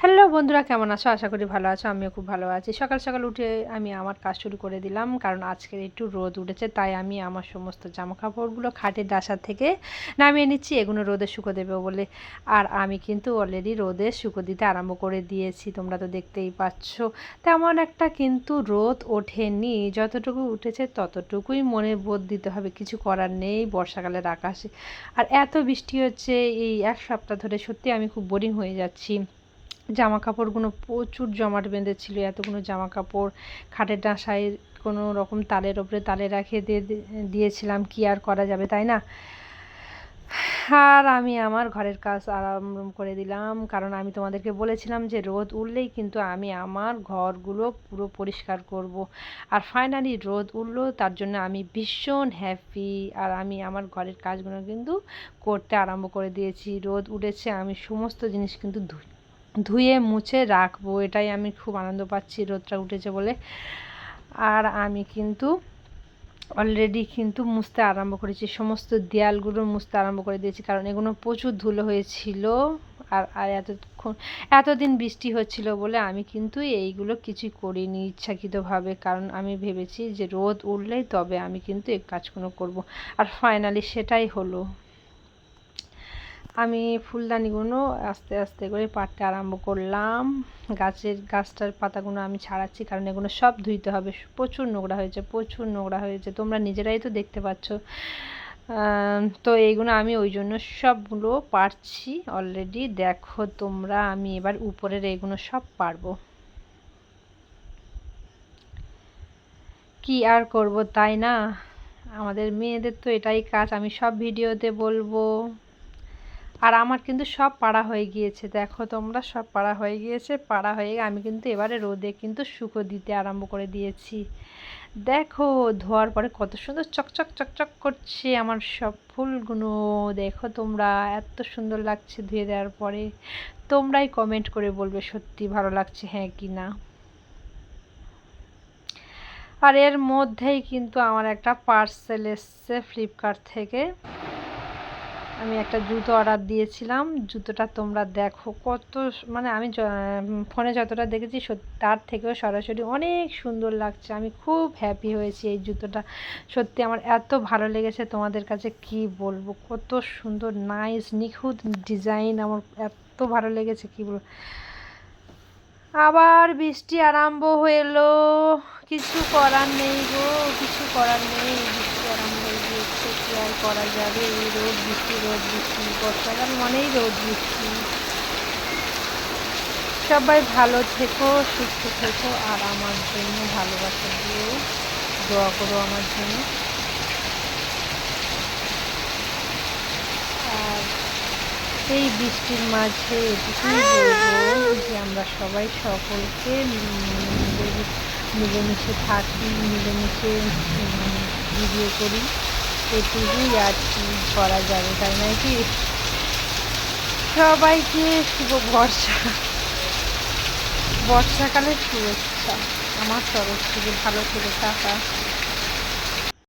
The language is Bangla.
হ্যালো বন্ধুরা, কেমন আছো? আশা করি ভালো আছো। আমিও খুব ভালো আছি। সকাল সকাল উঠে আমি আমার কাজ শুরু করে দিলাম, কারণ আজকের একটু রোদ উঠেছে, তাই আমি আমার সমস্ত জামাকাপড়গুলো খাটের ডাসা থেকে নামিয়ে নিচ্ছি, এগুলো রোদে শুকো দেবো বলে। আর আমি কিন্তু অলরেডি রোদে শুকো দিতে আরম্ভ করে দিয়েছি, তোমরা তো দেখতেই পাচ্ছ। তেমন একটা কিন্তু রোদ ওঠেনি, যতটুকু উঠেছে ততটুকুই মনে বোধ দিতে হবে, কিছু করার নেই বর্ষাকালের আকাশে। আর এত বৃষ্টি হচ্ছে এই এক সপ্তাহ ধরে, সত্যি আমি খুব বোরিং হয়ে যাচ্ছি। জামা কাপড়গুলো প্রচুর জমাট বেঁধেছিল, এতগুলো জামা কাপড় খাটের ডাঁসায় কোনো রকম তালের ওপরে তালে রাখিয়ে দিয়েছিলাম, কি আর করা যাবে, তাই না? আর আমি আমার ঘরের কাজ আরম্ভ করে দিলাম, কারণ আমি তোমাদেরকে বলেছিলাম যে রোদ উঠলেই কিন্তু আমি আমার ঘরগুলো পুরো পরিষ্কার করব। আর ফাইনালি রোদ উঠলো, তার জন্য আমি ভীষণ হ্যাপি। আর আমি আমার ঘরের কাজগুলো কিন্তু করতে আরম্ভ করে দিয়েছি। রোদ উঠেছে, আমি সমস্ত জিনিস কিন্তু ধুয়ে মুছে রাখবো, এটাই আমি খুব আনন্দ পাচ্ছি রোদটা উঠেছে বলে। আর আমি কিন্তু অলরেডি কিন্তু মুছতে আরম্ভ করেছি, সমস্ত দেয়ালগুলো মুছতে আরম্ভ করে দিয়েছি, কারণ এগুলো প্রচুর ধুলো হয়েছিল। আর এতদিন বৃষ্টি হচ্ছিল বলে আমি কিন্তু এইগুলো কিছুই করিনি ইচ্ছাকৃতভাবে, কারণ আমি ভেবেছি যে রোদ উঠলেই তবে আমি কিন্তু এই কাজগুলো করব। আর ফাইনালি সেটাই হলো। আমি ফুলদানিগুলো আস্তে আস্তে করে পাড়তে আরম্ভ করলাম। গাছটার পাতাগুলো আমি ছাড়াচ্ছি, কারণ এগুলো সব ধুইতে হবে। প্রচুর নোংরা হয়েছে, প্রচুর নোংরা হয়েছে, তোমরা নিজেরাই তো দেখতে পাচ্ছ। তো এইগুলো আমি ওই জন্য সবগুলো পারছি অলরেডি, দেখো তোমরা। আমি এবার উপরের এইগুলো সব পারবো, কি আর করব, তাই না? আমাদের মেয়েদের তো এটাই কাজ, আমি সব ভিডিওতে বলবো। আর আমার কিন্তু সব পাড়া হয়ে গিয়েছে, দেখো তোমরা, সব পাড়া হয়ে গিয়েছে। পাড়া হয়ে আমি কিন্তু এবারে রোদে কিন্তু শুকো দিতে আরম্ভ করে দিয়েছি। দেখো ধোয়ার পরে কত সুন্দর চকচক চকচক করছে আমার সব ফুলগুলো, দেখো তোমরা, এত সুন্দর লাগছে ধুয়ে দেওয়ার পরে। তোমরাই কমেন্ট করে বলবে সত্যি ভালো লাগছে হ্যাঁ কি না। আর এর মধ্যেই কিন্তু আমার একটা পার্সেল এসছে ফ্লিপকার্ট থেকে। আমি একটা জুতো অর্ডার দিয়েছিলাম, জুতোটা তোমরা দেখো কত, মানে আমি ফোনে যতটা দেখেছি তার থেকেও সরাসরি অনেক সুন্দর লাগছে। আমি খুব হ্যাপি হয়েছি এই জুতোটা, সত্যি আমার এত ভালো লেগেছে, তোমাদের কাছে কি বলবো, কত সুন্দর নাইস নিখুঁত ডিজাইন, আমার এত ভালো লেগেছে কি বলবো। আবার বৃষ্টি আরম্ভ হলো, কিছু করার নেই গো, কিছু করার নেই, বৃষ্টি আরম্ভ হয়ে গিয়েছে, কি আর করা যাবে। এই রোদ বৃষ্টি, রোদ বৃষ্টি, বর্ষাকাল মানেই রোদ বৃষ্টি। সবাই ভালো থেকো, সুস্থ থেকো, আর আমার জন্য ভালোবাসা দিও, দোয়া করো আমার জন্য। আর এই বৃষ্টির মাঝে এটুকুই বলবো যে আমরা সবাই সকলকে মিলেমিশে থাকি, মিলেমিশে ভিডিও করি, এটুকুই আর কি করা যাবে, তাই নয় কি? সবাইকে শুভ বর্ষাকালের শুভেচ্ছা আমার তরফ থেকে। ভালো থেকে টাটা।